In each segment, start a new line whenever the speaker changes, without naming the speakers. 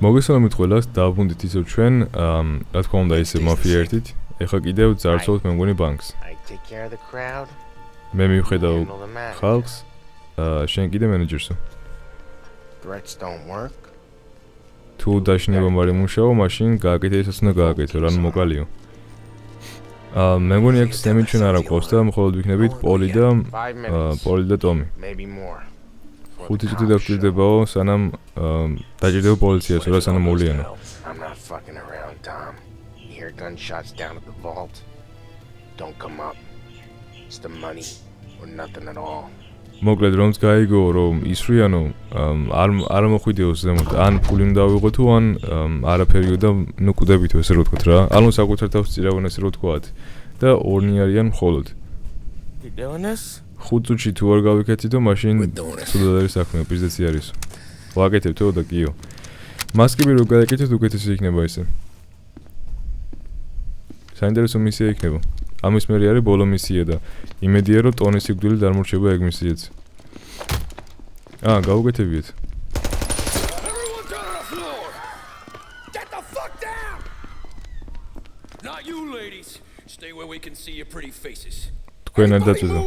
მოგესალმებით ყველას, დავბრუნდით ისევ ჩვენ, რა თქმა უნდა ისევ მაფია ერთით. ეხლა კიდევ ძარცვავთ მე მგონი ბანკს. მე მივხედავ ხალხს, შენ კიდე მენეჯერსო. თუ დაშინება მარი მუშაო, მაშინ გააკეთე ისაც უნდა გააკეთო, რანუ მოკალიო. მე მგონი აქ სემი ჩვენ არ აკვავს და მხოლოდ ვიქნებით პოლი და ტომი. 5 წუთი დაგვჭირდებაო, სანამ დაჭირდება პოლიციას, რა სანამ მოლიანო. მოკლედ რომც გაიგო, რომ ისვრიანო, არ მოხვიდეოს ზემოთ, ან ფული უნდა ავიღო თუ ან არაფერიო და ნუ კვდებითო ესე რო ვთქვათ რა. ანუ საკუთარ თავს წირავენ ესე რო ვთქვათ და ორნი არიან მხოლოდ. 5 წუთში თუ არ გავიქეთიდო, მაშინ ცუდად არის საქმე, პიზდეცი არის. ვაკეთებთო და კიო. მასკები რო გააკეთეთ, უკეთესი იქნება ესე. საინტერესო მისია იქნება. ამის მერე არის ბოლო მისია და იმედია რომ ტონის სიკვდილი დამორჩება ეგ მისიაც. გავუკეთებიეთ. თქვენ არ დაწვდო.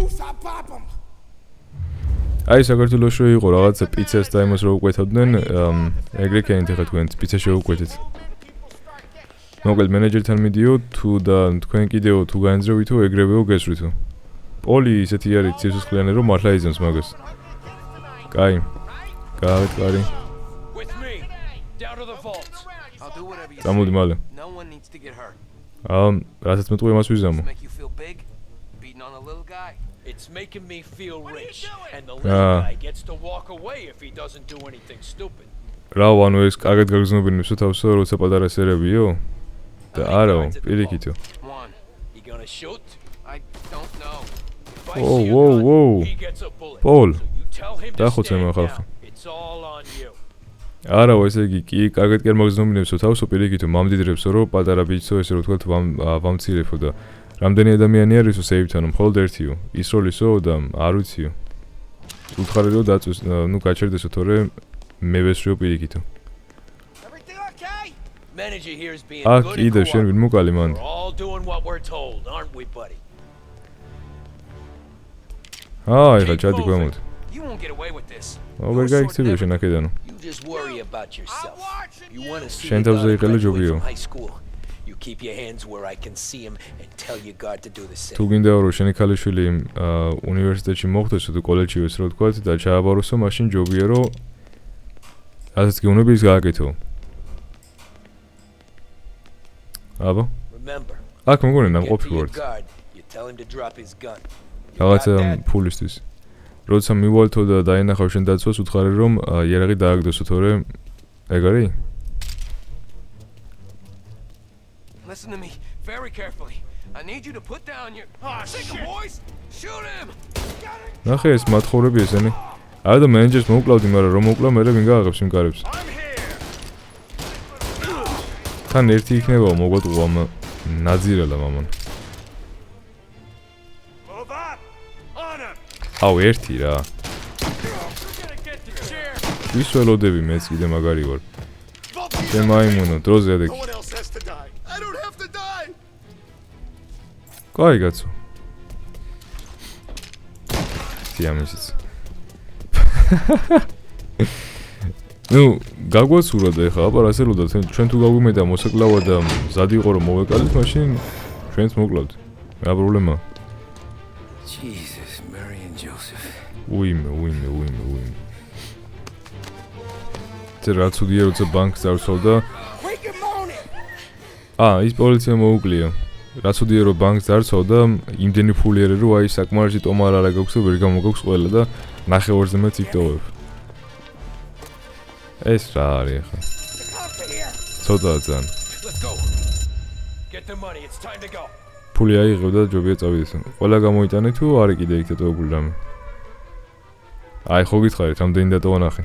აი საქართველოში რო იყო რაღაცა პიცას და იმას რო უკვეთავდნენ, ეგრე ქენით ახლა თქვენ პიცა შეუკვეთეთ. მოკლედ მენეჯერთან მიდიო თუ და თქვენ კიდევ თუ გაენძრევითო ეგრევეო გესვრითო. პოლი ისეთი არის ცისუსხლიანი რომ მართლა იზამს მაგას. კაი. გავეთყარი. გამოდი მალე. რასაც მეტყვი მას ვიზამო. It's making me feel rich and the little guy gets to walk away if he doesn't do anything stupid. რაო ანუ ეს კარგად გაგზნობინებსო თავსო როცა პატარა სერებიო? და არაო, პირიქითო. პოლ. დახოცე მე ხალხი. არაო, ესე იგი კი კარგად კი არ მაგზნობინებსო თავსო პირიქითო, მამდიდრებსო რომ პატარა ბიჭსო ესე რო ვთქვათ ვამცირებო და რამდენი ადამიანი არისო სეივთანო, მხოლოდ ერთიო. ის როლისო და არ ვიციო. უთხარი რომ დაწვის, ნუ გაჩერდესო თორე მე ვესრიო პირიქითო. აქ კიდე შენ ვინ მოკალი მან? ეხლა ჩადი ქვემოთ. ვერ გაიქცევიო შენ აქედანო. შენ თავზე იყელო ჯობიო. თუ გინდა რომ შენი ქალიშვილი უნივერსიტეტში მოხვდესო თუ კოლეჯში ეს რო ვთქვათ და ჩააბაროსო, მაშინ ჯობია რომ ასეთ გეუბნები ის გააკეთო. აბა? აქ მგონი ნამყოფი ვარ. რაღაცა ფულისთვის. როცა მივალთო და დაინახავ შენ დაცვას, უთხარი რომ იარაღი დააგდოსო, თორე ეგ არის? Listen to me very carefully. I need you to put down your boys. Shoot him. ნახე ეს მათხოვრები ესენი. არა და მენეჯერს მოუკლავდი, მაგრამ რომ მოუკლავ, მე ვინ გააღებს იმ კარებს. თან ერთი იქნებაო მოგვატყუა ამ ნაძირალა მამან. აუ ერთი რა. ვის ველოდები მეც კიდე მაგარი ვარ. შენ მაიმუნო, დროზე ადექი. კაი კაცო. თიამისიც. ნუ გაგვაცურა და ეხლა აპარასელოდა ჩვენ თუ გაგვიმედა მოსაკლავა და მზად იყო რომ მოვეკალით, მაშინ ჩვენც მოკლავთ. რა პრობლემაა? Jesus, Mary and Joseph. უიმე. რა ცუდია როცა ბანკს წავსვავდა. ის პოლიცია მოუკლია. რა ცუდია რომ ბანკს წავსვავდა, იმდენი ფული არის რომ აი საკმარისი ტომა არ გაქვს და ვერ გამოგაქვს ყველა და ნახევარზე მეც იტოვებ. ეს რა არის ახლა? ცოტაა ძალიან. ფული აიღებ და ჯობია წავიდეს. ყველა გამოიტანე თუ არის კიდე იქ დატოვებული რამე? აი ხო გითხარით, ამდენი დატოვა ნახე.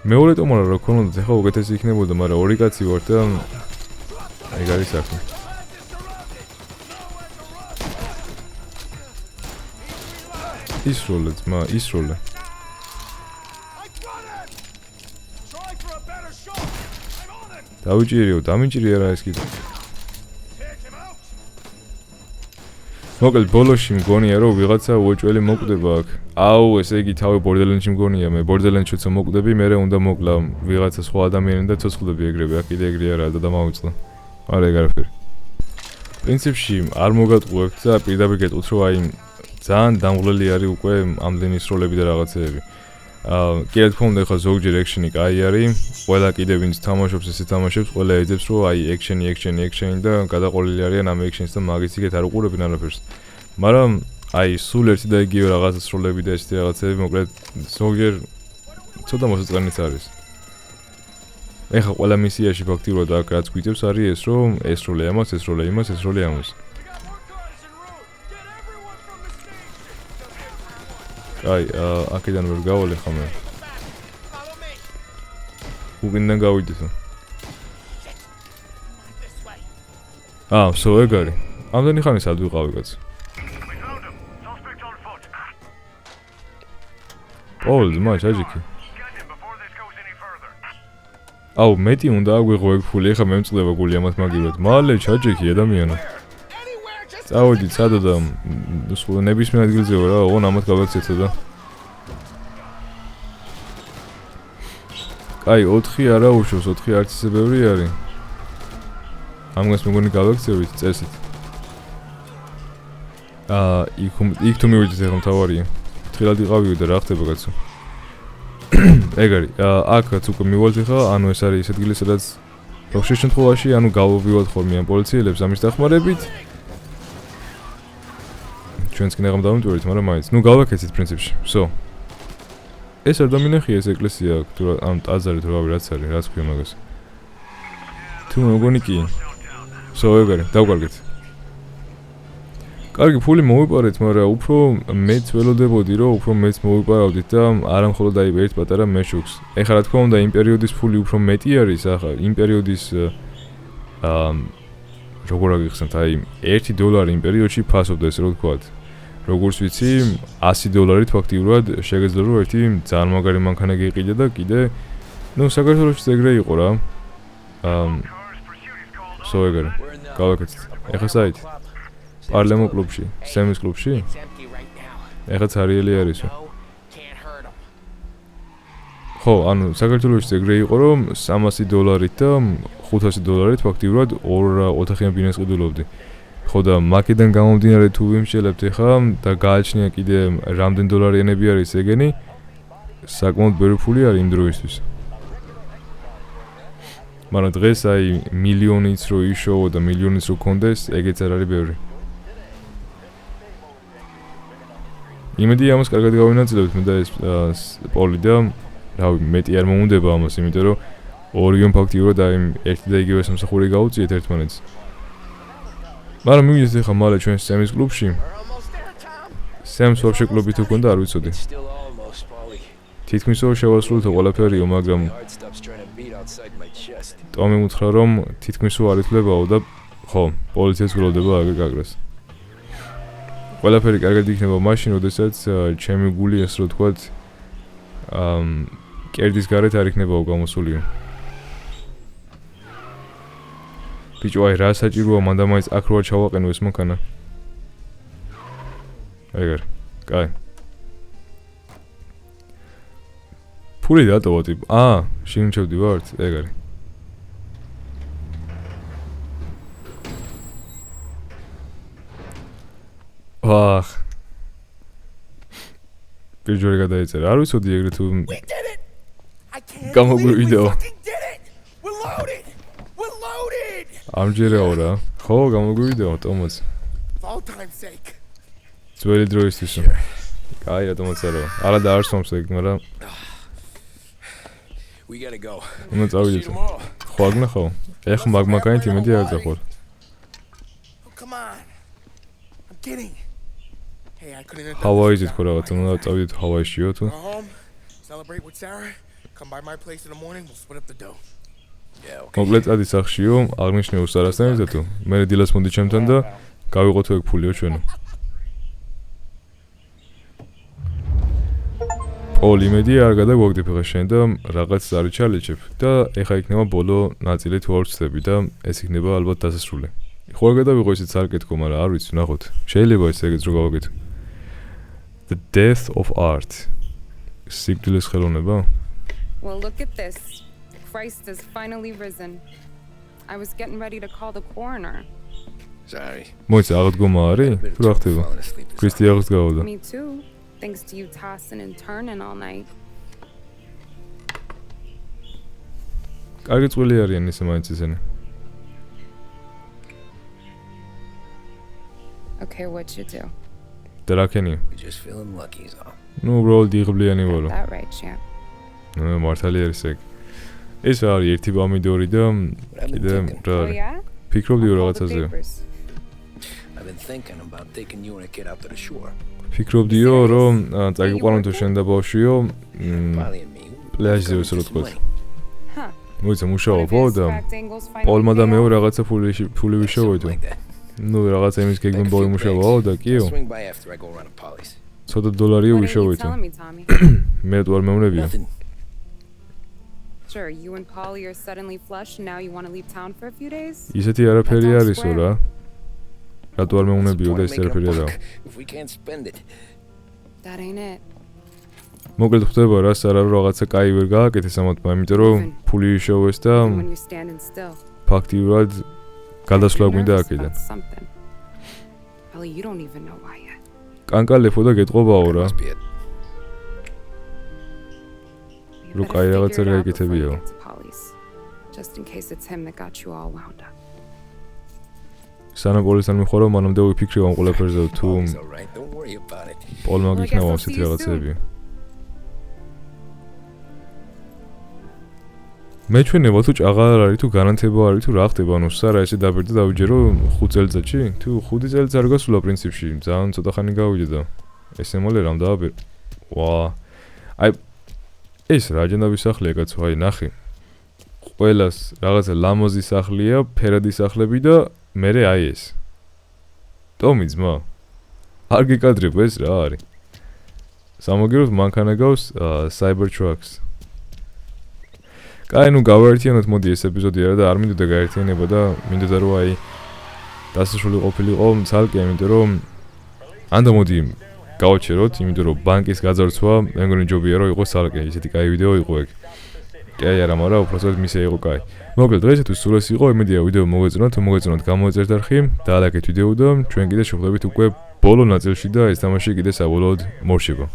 მეორე ტომარა რა ქონოდა, ეხლა უკეთესი იქნებოდა, მაგრამ ორი კაცი ვარ და ეგ არის საქმე. ისროლე ძმა, ისროლე. დავიჭირიო, დამიჭირია რა ეს კიდე. მოკლედ ბოლოში მგონია რომ ვიღაცა უეჭველი მოკვდება აქ. აუ, ესე იგი თავი ბორდელენდში მგონია, მე ბორდელენდში როცა მოკვდები, მე უნდა მოკლა ვიღაცა სხვა ადამიანი და ცოცხლდები ეგრევე, აქ კიდე ეგრე არა და დამავიწყდა. არა ეგ არაფერი. პრინციპში არ მოგატყუებთ და პირდაპირ გეტყვით რომ აი ძალიან დამღლელი არის უკვე ამდენი სროლები და რაღაცეები. კი რა თქმა უნდა ხა ზოგჯერ ექშენი კაი არის, ყველა კიდე ვინც თამაშობს ესე თამაშობს, ყველა ეძებს რომ აი ექშენი და გადაყოლილი არიან ამ ექშენს და მაგის იქეთ არ უყურებენ არაფერს. მაგრამ აი სულ ერთი და იგივე რაღაცა სროლები და ესეთი რაღაცეები მოკლედ ზოგჯერ ცოტა მოსაწყენიც არის. ეხა ყველა მისიაში ფაქტიურად აქ რაც გვიწევს არის ეს რომ ეს როლე ამას, ეს როლე იმას, ეს როლე ამას. აი, აქედან ვერ გავალე ხომ მე. უგინდან გავიდეთო. ეგ არის. ამდენი ხანი სად ვიყავი კაც? ძმა, ჩაჯიქი. მეტი უნდა აგვიღო ეგ ფული, ეხა მე მწყდება გული ამათ მაგივრად. მალე ჩაჯიქი ადამიანო. წავედით სადა და ნებისმიერ ადგილზე ვარ რა, ოღონ ამათ გავაქცეთა და. აი 4 არა უშავს, 4 არც ისე ბევრი არის. ამას მეგონი გავაქცევით წესით. იქ თუ მივიდეთ ეხლა მთავარია. თხილად იყავიო და რა ხდება კაცო. ეგ არის. აქაც უკვე მივალთ ეხლა, ანუ ეს არის ის ადგილი, სადაც ბავშვის შემთხვევაში, ანუ გავვივათ ხოლმე ამ პოლიციელებს ამის დახმარებით. ჩვენც კი ნაღამ დავიმტვერეთ, მაგრამ მაინც. გავაკეთეთ პრინციპში. ეს არ დამინახია ეს ეკლესია, თუ ამ ტაძარი თუ რავი რაც არის, რაც ქვია მაგას. თუ მეგონი კი. ეგ არის, დავკარგეთ. კარგი, ფული მოვიპარეთ, მაგრამ უფრო მეც ველოდებოდი, რომ უფრო მეც მოვიპარავდით და არა მხოლოდ აი ერთ პატარა მეშუქს. ეხლა რა თქმა უნდა, იმ პერიოდის ფული უფრო მეტი არის, ახლა იმ პერიოდის როგორ აგიხსნათ, აი $1 იმ პერიოდში ფასობდა ესე რომ ვთქვათ. როგორც ვიცი, $100-ით ფაქტიურად შეგეძლო რომ ერთი ძალიან მაგარი მანქანა გიყიდე და კიდე საქართველოშიც ეგრე იყო რა. ეგ არის. გავაკეთეთ. ეხლა საით? პარლემო კლუბში, სემის კლუბში? ეხლა ცარიელი არისო. ხო, ანუ საქართველოშიც ეგრე იყო რომ $300 და $500 ფაქტიურად ორ ოთახიან ბინას ყიდულობდი. ხო და მაგიდან გამომდინარე თუ ვიმშელებთ ეხლა და გააჩნია კიდე რამდენ $-იანები არის ეგენი, საკმაოდ ბევრი ფული არის იმ დროისთვის. მაგრამ დღეს აი მილიონიც რო იშოვო და მილიონიც რო კონდეს, ეგეც არ არის ბევრი. იმედი ამას კარგად გავინაწილებთ მე და ეს პოლი და რავი, მეტი არ მომუნდება ამას, იმიტომ რომ ორიონ ფაქტიურად აი ერთი და იგივე სამსახური გაუწიეთ ერთმანეთს. მაგრამ მივიდეთ ეხლა მალე ჩვენ სემის კლუბში. სემს ვაფშე კლუბი თუ გქონდა არ ვიცოდი. თითქმის შევასრულთო ყველაფერიო, მაგრამ ტომი უთხრა რომ თითქმის არ ითვლებაო და ხო, პოლიციაც გულოვდება აგერ გაგრას. ყველაფერი კარგად იქნება მაშინ, როდესაც ჩემი გული ასე რომ ვთქვათ კერდის გარეთ არ იქნებაო გამოსულიო. ბიჭო, აი რა საჭიროა მანდა მაინც აქ რო არ ჩავაყენო ეს მანქანა. ეგ არის. კაი. ფული დატოვა ტიპ. შეიმჩევდი ვართ, ეგ არის. პირჯორი გადაეწერა. არ ვიცოდი ეგრე თუ გამოგვივიდეო. ამჯერაო რა. ხო, გამოგვივიდეო ტომოც. ძველი დროისთვისო. კაი რა ტომოც არა. არა და არ სვამს ეგ, მაგრამ უნდა წავიდეთ. ხო აგნახავ. ეხლა მაგმაკანით იმედი არ წახვალ. ჰავაიზე თქო რაღაცა, უნდა წავიდეთ ჰავაიშიო თუ. მოკლედ წადი სახშიო, აღნიშნე უსარასთან ერთად თუ. მე დილას მოდი ჩემთან და გავიღოთ ეგ ფულიო ჩვენო. ყოველ იმედი არ გადაგვაგდებ ხა შენ და რაღაც არ ჩალეჭებ და ეხა იქნება ბოლო ნაწილი თუ არ ვწდები და ეს იქნება ალბათ დასასრული. ხო არ გადავიღო ისიც არ კეთქო, მაგრამ არ ვიცი, ნახოთ. შეიძლება ეს ეგეც რო გავაკეთო. The death of art. სიკვდილის ხელოვნება?
Well, look at this. Christ has finally risen. I was getting ready to call the coroner.
Sorry.
მოიცა აღდგომა არის? თუ რა ხდება? ქრისტე აღდგავდა.
Me too. Thanks to you tossing and turning all night.
კარგი წვილი არიან ისე მაინც ისინი.
Okay, what you do?
და რა ქენია?
You're just feeling lucky, is all.
ნუ უბრალოდ იღბლიანი ვარო.
That right, champ.
ნუ მართალი არის ეგ. ეს არის ერთი პომიდორი და კიდე რა
Oh
არის?
yeah?
ფიქრობდი
I'll call the
რაღაცაზე.
papers.
I've been thinking about taking you and a kid out to the shore.
ფიქრობდიო რომ წაგიყვანო თუ შენ და ბავშვიო
Polly and me.
პლაჟზე ვისრო თქვათ.
Huh.
მოიცა
One of
მუშაობო
his
და
cracked angles finally
პოლმა და
paid
მეო
off?
რაღაცა ფული ვიშოვოიდო.
Like that.
ნუ რაღაცა იმის გეგმენ ბოლო მუშაობო და კიო.
Swing by after I go around to Polly's.
ცოტა დოლარიო
What are you
ვიშოვოიდო.
telling me, Tommy?
მე თუ არ მეუნებია.
Nothing.
Sure, you and Polly are suddenly flush and now you want to leave town for a few days?
ისეთი არაფერი არისო რა. რატო არ მეუნებიო და ეს არაფერი არა.
If we can't spend it.
That ain't it.
მოკლედ ხდება რა, არა რომ რაღაცა კაი ვერ გააკეთეს ამათმა, იმიტომ რომ ფული ვიშოვეს და
Even when you're standing still.
ფაქტიურად გადასვლა
You're
გვინდა
nervous
აქედან.
about something. Polly, you don't even know why yet.
კანკალეფო და გეტყობაო რა.
Must be it.
You
რო
better
კაი რაღაცა
figure it out before you
გაიკეთებიო.
get to Polly's. Just in case it's him that got you all wound up.
სანამ პოლისთან მიხარო, მანამდე ვიფიქრე ამ ყველაფერზე თუ
Polly's all right. Don't worry about it.
პოლმა
Well, I
გიქნება
guess I'll
ასეთი
see you
რაღაცები. მე ჩვენება თუ ჭაღარ არის თუ გარანტება არის თუ რა ხდება, ანუ სარა ესე დაბერდა დავიჯერო 5 წელიწადში, თუ 5 წელიწად არ გასულა პრინციპში, ძალიან ცოტა ხანი გავიდე და ესე მოლე რამ დააბერ. ვა. აი ეს რა ჯანდაბის სახლია კაცო, აი ნახე. ყველას რაღაცა ლამოზი სახლია, ფერადი სახლები და მერე აი ეს. ტომი ძმა. არ გიკადრებ ეს რა არის. სამოგიეროდ მანქანა გავს Cybertrucks. კაი, ნუ გავაერთიანოთ მოდი ეს ეპიზოდი არა და არ მინდოდა გაერთიანება და მინდოდა რომ აი დასასრული ყოფილიყო ცალკე, იმიტომ რომ ანდა მოდი გავაჩეროთ, იმიტომ რომ ბანკის გაძარცვა მე მგონი ჯობია რომ იყოს ცალკე, ისეთი კაი ვიდეო იყო ეგ. კაი არა, მაგრამ უბრალოდ მისე იყო კაი. მოკლედ დღეისათვის სულ ეს იყო, იმედია ვიდეო მოგეწონათ, თუ მოგეწონათ გამოეწერთ არხი, დაალაგეთ ვიდეო და ჩვენ კიდე შევხვდებით უკვე ბოლო ნაწილში და ეს თამაში კიდე საბოლოოდ მორჩება.